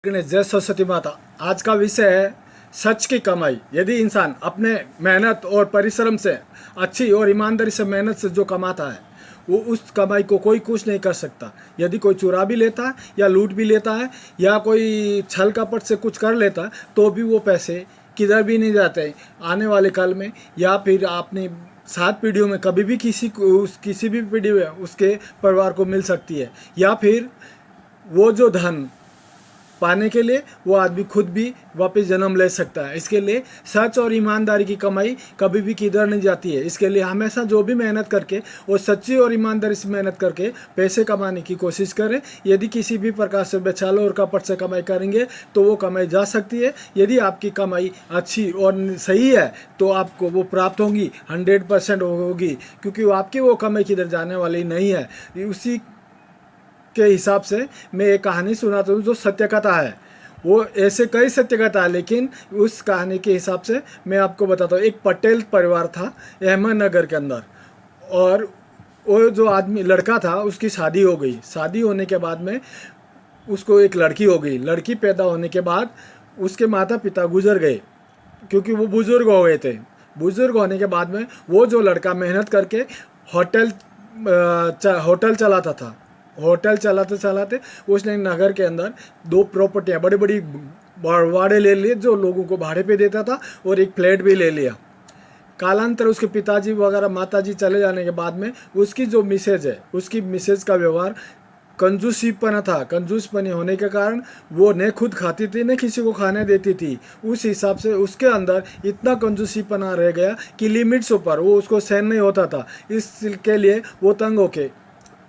गणेश, जय सरस्वती माता। आज का विषय है सच की कमाई। यदि इंसान अपने मेहनत और परिश्रम से अच्छी और ईमानदारी से मेहनत से जो कमाता है, वो उस कमाई को कोई कुछ नहीं कर सकता। यदि कोई चुरा भी लेता है या लूट भी लेता है या कोई छल कपट से कुछ कर लेता है, तो भी वो पैसे किधर भी नहीं जाते आने वाले कल में, या फिर अपनी 7 पीढ़ियों में कभी भी किसी भी पीढ़ी में उसके परिवार को मिल सकती है। या फिर वो जो धन पाने के लिए वो आदमी खुद भी वापस जन्म ले सकता है। इसके लिए सच और ईमानदारी की कमाई कभी भी किधर नहीं जाती है। इसके लिए हमेशा जो भी मेहनत करके और सच्ची और ईमानदारी से मेहनत करके पैसे कमाने की कोशिश करें। यदि किसी भी प्रकार से बेचाल और कपट से कमाई करेंगे तो वो कमाई जा सकती है। यदि आपकी कमाई अच्छी और सही है तो आपको वो प्राप्त होगी, 100% होगी, क्योंकि आपकी वो कमाई किधर जाने वाली नहीं है। उसी के हिसाब से मैं एक कहानी सुनाता हूँ जो सत्य कथा है। वो ऐसे कई सत्य कथा है, लेकिन उस कहानी के हिसाब से मैं आपको बताता हूँ। एक पटेल परिवार था अहमदनगर के अंदर, और वो जो आदमी लड़का था उसकी शादी हो गई। शादी होने के बाद में उसको एक लड़की हो गई। लड़की पैदा होने के बाद उसके माता पिता गुजर गए, क्योंकि वो बुज़ुर्ग हो गए थे। बुज़ुर्ग होने के बाद में वो जो लड़का मेहनत करके होटल चलाता था। होटल चलाते चलाते उसने नगर के अंदर 2 प्रॉपर्टियाँ बड़ी बड़ी भाड़े ले लिए, जो लोगों को भाड़े पे देता था, और एक फ्लैट भी ले लिया। कालांतर उसके पिताजी वगैरह माताजी चले जाने के बाद में उसकी जो मिसेज है, उसकी मिसेज का व्यवहार कंजूसीपना था। कंजूसपनी होने के कारण वो न खुद खाती थी न किसी को खाने देती थी। उस हिसाब से उसके अंदर इतना कंजूसीपना रह गया कि लिमिट्स ऊपर वो उसको सहन नहीं होता था। इसके लिए वो तंग होके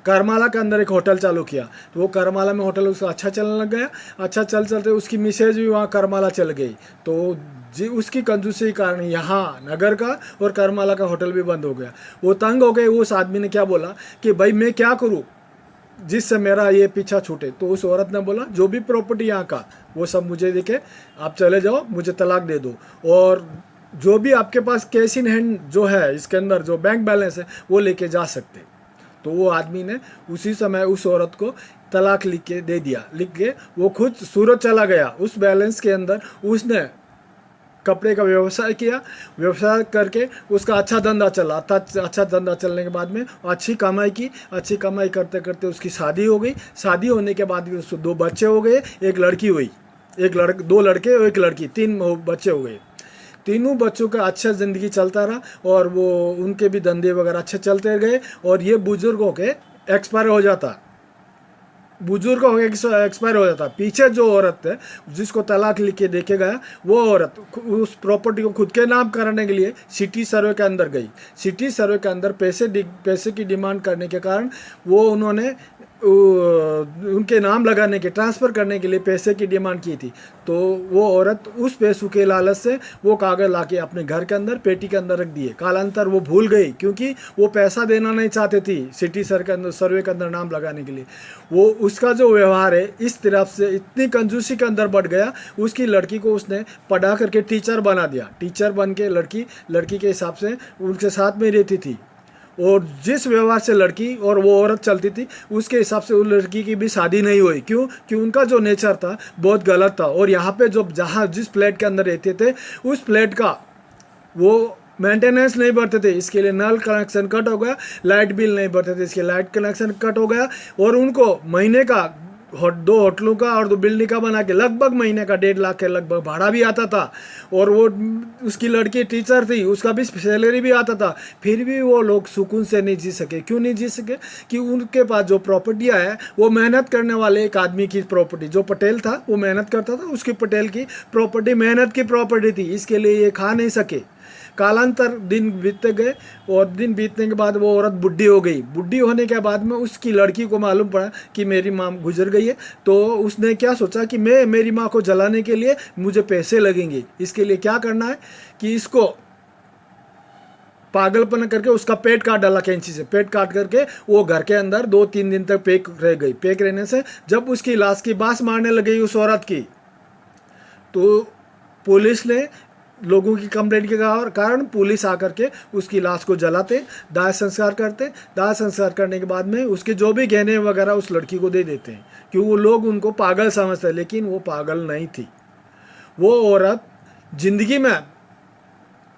करमाला के अंदर एक होटल चालू किया। तो वो करमाला में होटल उसका अच्छा चलने लग गया। अच्छा चलते उसकी मिसेज भी वहाँ करमाला चल गई। तो जी उसकी कंजूसी के कारण यहाँ नगर का और करमाला का होटल भी बंद हो गया। वो तंग हो गए। उस आदमी ने क्या बोला कि भाई मैं क्या करूँ जिससे मेरा ये पीछा छूटे। तो उस औरत ने बोला जो भी प्रॉपर्टी यहाँ का वो सब मुझे देके आप चले जाओ, मुझे तलाक दे दो, और जो भी आपके पास कैश इन हैंड जो है इसके अंदर जो बैंक बैलेंस है वो लेके जा सकते। तो वो आदमी ने उसी समय उस औरत को तलाक लिख के दे दिया। लिख के वो खुद सूरत चला गया। उस बैलेंस के अंदर उसने कपड़े का व्यवसाय किया। व्यवसाय करके उसका अच्छा धंधा चला। अच्छा धंधा चलने के बाद में अच्छी कमाई की। अच्छी कमाई करते करते उसकी शादी हो गई। शादी होने के बाद भी उसको 2 बच्चे हो गए, एक लड़की हुई। 2 लड़के और एक लड़की, 3 बच्चे हो गए। तीनों बच्चों का अच्छा ज़िंदगी चलता रहा, और वो उनके भी धंधे वगैरह अच्छे चलते गए। और ये बुजुर्गों के एक्सपायर हो जाता। बुजुर्ग हो गया, एक्सपायर हो जाता। पीछे जो औरत है जिसको तलाक लिख के देखे गया, वो औरत उस प्रॉपर्टी को खुद के नाम कराने के लिए सिटी सर्वे के अंदर गई। सिटी सर्वे के अंदर पैसे की डिमांड करने के कारण वो उन्होंने उनके नाम लगाने के, ट्रांसफ़र करने के लिए पैसे की डिमांड की थी। तो वो औरत उस पैसों के लालच से वो कागज़ लाके अपने घर के अंदर पेटी के अंदर रख दिए। कालांतर वो भूल गई, क्योंकि वो पैसा देना नहीं चाहते थी सिटी सर्वे के अंदर नाम लगाने के लिए। वो उसका जो व्यवहार है इस तरफ से इतनी कंजूसी के अंदर बढ़ गया, उसकी लड़की को उसने पढ़ा करके टीचर बना दिया। टीचर बन के लड़की के हिसाब से उनके साथ में रहती थी, और जिस व्यवहार से लड़की और वो औरत चलती थी उसके हिसाब से उस लड़की की भी शादी नहीं हुई। क्यों? कि उनका जो नेचर था बहुत गलत था। और यहाँ पे जिस फ्लैट के अंदर रहते थे उस फ्लैट का वो मेंटेनेंस नहीं भरते थे। इसके लिए नल कनेक्शन कट हो गया। लाइट बिल नहीं भरते थे, इसके लाइट कनेक्शन कट हो गया। और उनको महीने का 2 होटलों का और 2 बिल्डिंग का बना के लगभग महीने का 1.5 लाख के लगभग भाड़ा भी आता था। और वो उसकी लड़की टीचर थी, उसका भी सैलरी भी आता था। फिर भी वो लोग सुकून से नहीं जी सके। क्यों नहीं जी सके? कि उनके पास जो प्रॉपर्टियाँ है वो मेहनत करने वाले एक आदमी की प्रॉपर्टी, जो पटेल था वो मेहनत करता था, उसकी पटेल की प्रॉपर्टी मेहनत की प्रॉपर्टी थी। इसके लिए ये खा नहीं सके। कालांतर दिन बीतते गए, और दिन बीतने के बाद वो औरत बुढ़ी हो गई। बुढ़ी होने के बाद में उसकी लड़की को मालूम पड़ा कि मेरी माँ गुजर गई है। तो उसने क्या सोचा कि मेरी माँ को जलाने के लिए मुझे पैसे लगेंगे। इसके लिए क्या करना है कि इसको पागलपन करके उसका पेट काट डाला कैंची से। पेट काट करके वो घर के अंदर 2-3 दिन तक पैक रह गई। पैक रहने से जब उसकी लाश की बाँस मारने लग गई उस औरत की, तो पुलिस ने लोगों की कंप्लेंट के कारण पुलिस आकर के उसकी लाश को जलाते, दाह संस्कार करते। दाह संस्कार करने के बाद में उसके जो भी गहने वगैरह उस लड़की को दे देते हैं, क्योंकि वो लोग उनको पागल समझते हैं, लेकिन वो पागल नहीं थी। वो औरत जिंदगी में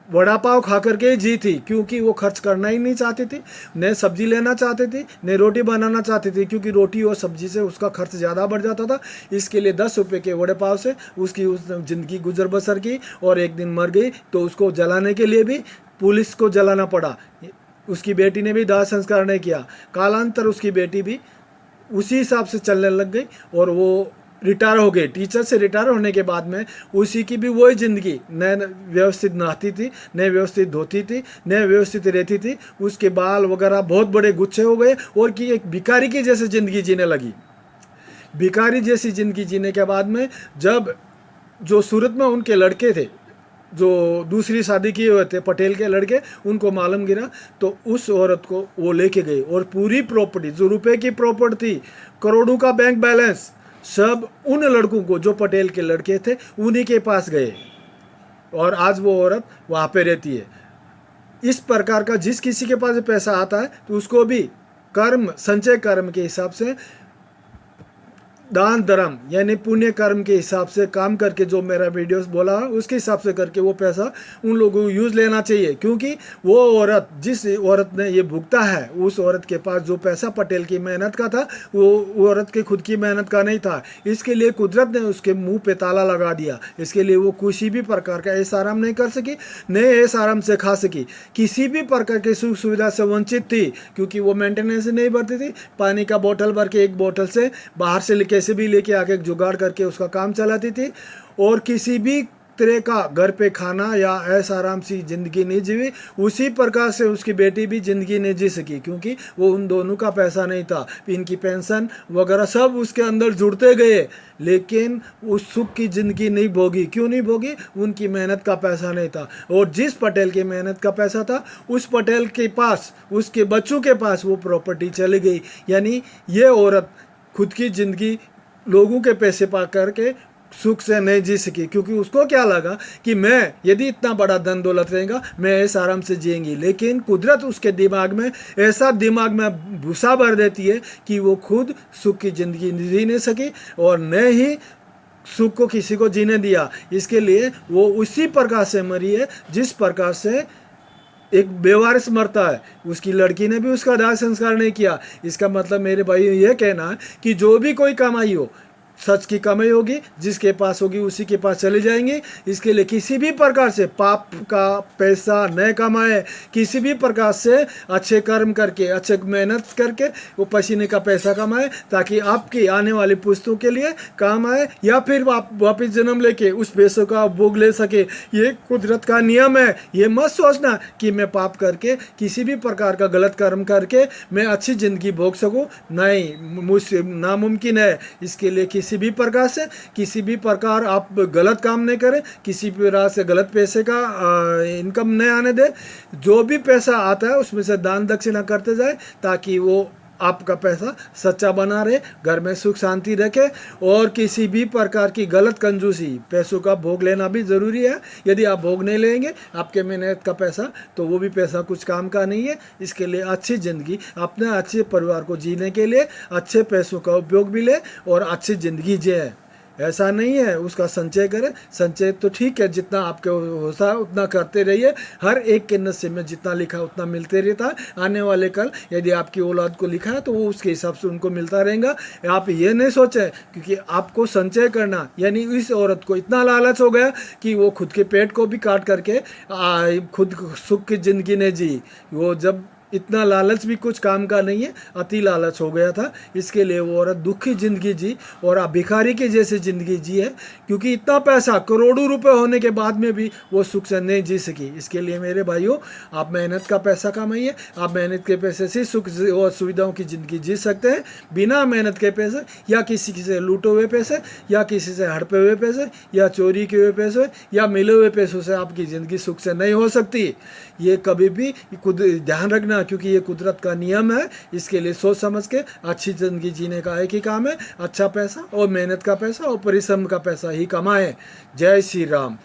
वड़ा पाव खा करके जी थी, क्योंकि वो खर्च करना ही नहीं चाहती थी, न सब्जी लेना चाहती थी, न रोटी बनाना चाहती थी, क्योंकि रोटी और सब्जी से उसका खर्च ज़्यादा बढ़ जाता था। इसके लिए 10 रुपये के वड़े पाव से उसकी उस ज़िंदगी गुजर बसर की, और एक दिन मर गई तो उसको जलाने के लिए भी पुलिस को जलाना पड़ा। उसकी बेटी ने भी दाह संस्कार नहीं किया। कालांतर उसकी बेटी भी उसी हिसाब से चलने लग गई, और वो रिटायर हो गए। टीचर से रिटायर होने के बाद में उसी की भी वही ज़िंदगी, न व्यवस्थित नहाती थी, न व्यवस्थित धोती थी, न व्यवस्थित रहती थी। उसके बाल वगैरह बहुत बड़े गुच्छे हो गए, और कि एक भिखारी की जैसे ज़िंदगी जीने लगी। भिखारी जैसी ज़िंदगी जीने के बाद में जब जो सूरत में उनके लड़के थे, जो दूसरी शादी किए हुए थे, पटेल के लड़के, उनको मालूम गिरा तो उस औरत को वो लेके गए, और पूरी प्रॉपर्टी जो रुपए की प्रॉपर्टी थी, करोड़ों का बैंक बैलेंस, सब उन लड़कों को जो पटेल के लड़के थे उन्हीं के पास गए, और आज वो औरत वहाँ पे रहती है। इस प्रकार का जिस किसी के पास पैसा आता है तो उसको भी कर्म, संचय कर्म के हिसाब से, दान धर्म यानी पुण्य कर्म के हिसाब से काम करके, जो मेरा वीडियोस बोला उसके हिसाब से करके वो पैसा उन लोगों को यूज़ लेना चाहिए। क्योंकि वो औरत, जिस औरत ने ये भुगता है, उस औरत के पास जो पैसा पटेल की मेहनत का था, वो औरत के खुद की मेहनत का नहीं था। इसके लिए कुदरत ने उसके मुंह पे ताला लगा दिया। इसके लिए वो किसी भी प्रकार का ऐसा आराम नहीं कर सकी, न ऐसा आराम से खा सकी, किसी भी प्रकार की सुख सुविधा से वंचित थी, क्योंकि वो मेंटेनेंस नहीं भरती थी। पानी का बोतल भर के एक बोतल से बाहर से कैसे भी लेके आके जुगाड़ करके उसका काम चलाती थी, और किसी भी तरह का घर पे खाना या ऐसा आराम सी ज़िंदगी नहीं जीवी। उसी प्रकार से उसकी बेटी भी ज़िंदगी नहीं जी सकी, क्योंकि वो उन दोनों का पैसा नहीं था। इनकी पेंशन वगैरह सब उसके अंदर जुड़ते गए, लेकिन उस सुख की ज़िंदगी नहीं भोगी। क्यों नहीं भोगी? उनकी मेहनत का पैसा नहीं था। और जिस पटेल की मेहनत का पैसा था, उस पटेल के पास, उसके बच्चों के पास वो प्रॉपर्टी चली गई। यानी ये औरत खुद की ज़िंदगी लोगों के पैसे पा करके सुख से नहीं जी सकी, क्योंकि उसको क्या लगा कि मैं यदि इतना बड़ा धन दौलत रहेगा मैं ऐसा आराम से जिएंगी। लेकिन कुदरत उसके दिमाग में ऐसा भूसा भर देती है कि वो खुद सुख की ज़िंदगी जी नहीं सकी, और न ही सुख को किसी को जीने दिया। इसके लिए वो उसी प्रकार से मरी है जिस प्रकार से एक बेवारिस मरता है। उसकी लड़की ने भी उसका दाह संस्कार नहीं किया। इसका मतलब मेरे भाई ये कहना है कि जो भी कोई कमाई हो, सच की कमाई होगी, जिसके पास होगी उसी के पास चले जाएंगे। इसके लिए किसी भी प्रकार से पाप का पैसा न कमाए, किसी भी प्रकार से अच्छे कर्म करके, अच्छे मेहनत करके वो पसीने का पैसा कमाए, ताकि आपकी आने वाली पुश्तों के लिए काम आए, या फिर आप वापस जन्म लेके उस पैसों का भोग ले सके। ये कुदरत का नियम है। ये मत सोचना कि मैं पाप करके, किसी भी प्रकार का गलत कर्म करके मैं अच्छी ज़िंदगी भोग सकूँ। नहीं, मुझसे नामुमकिन है। इसके लिए किसी भी प्रकार से, किसी भी प्रकार आप गलत काम नहीं करें, किसी भी प्रकार से गलत पैसे का इनकम नहीं आने दें। जो भी पैसा आता है उसमें से दान दक्षिणा करते जाए, ताकि वो आपका पैसा सच्चा बना रहे, घर में सुख शांति रखे। और किसी भी प्रकार की गलत कंजूसी, पैसों का भोग लेना भी ज़रूरी है। यदि आप भोग नहीं लेंगे आपके मेहनत का पैसा, तो वो भी पैसा कुछ काम का नहीं है। इसके लिए अच्छी ज़िंदगी, अपने अच्छे परिवार को जीने के लिए अच्छे पैसों का उपयोग भी ले और अच्छी ज़िंदगी जिए। ऐसा नहीं है उसका संचय करें। संचय तो ठीक है, जितना आपके होता है उतना करते रहिए। हर एक के नसीब में जितना लिखा है उतना मिलते रहता है। आने वाले कल यदि आपकी औलाद को लिखा है तो वो उसके हिसाब से उनको मिलता रहेगा। आप ये नहीं सोचें, क्योंकि आपको संचय करना, यानी इस औरत को इतना लालच हो गया कि वो खुद के पेट को भी काट करके खुद सुख की ज़िंदगी ने जी। वो जब इतना लालच भी कुछ काम का नहीं है, अति लालच हो गया था। इसके लिए वो औरत दुखी ज़िंदगी जी और अब भिखारी की जैसी ज़िंदगी जी है, क्योंकि इतना पैसा, करोड़ों रुपए होने के बाद में भी वो सुख से नहीं जी सकी। इसके लिए मेरे भाइयों, आप मेहनत का पैसा कमाइए। आप मेहनत के पैसे से सुख और सुविधाओं की ज़िंदगी जी सकते हैं। बिना मेहनत के पैसे, या किसी से लूटे हुए पैसे, या किसी से हड़पे हुए पैसे, या चोरी किए हुए पैसे, या मिले हुए पैसों से आपकी ज़िंदगी सुख से नहीं हो सकती। ये कभी भी खुद ध्यान रखना, क्योंकि ये कुदरत का नियम है। इसके लिए सोच समझ के अच्छी ज़िंदगी जीने का एक ही काम है, अच्छा पैसा और मेहनत का पैसा और परिश्रम का पैसा ही कमाएं। जय श्री राम।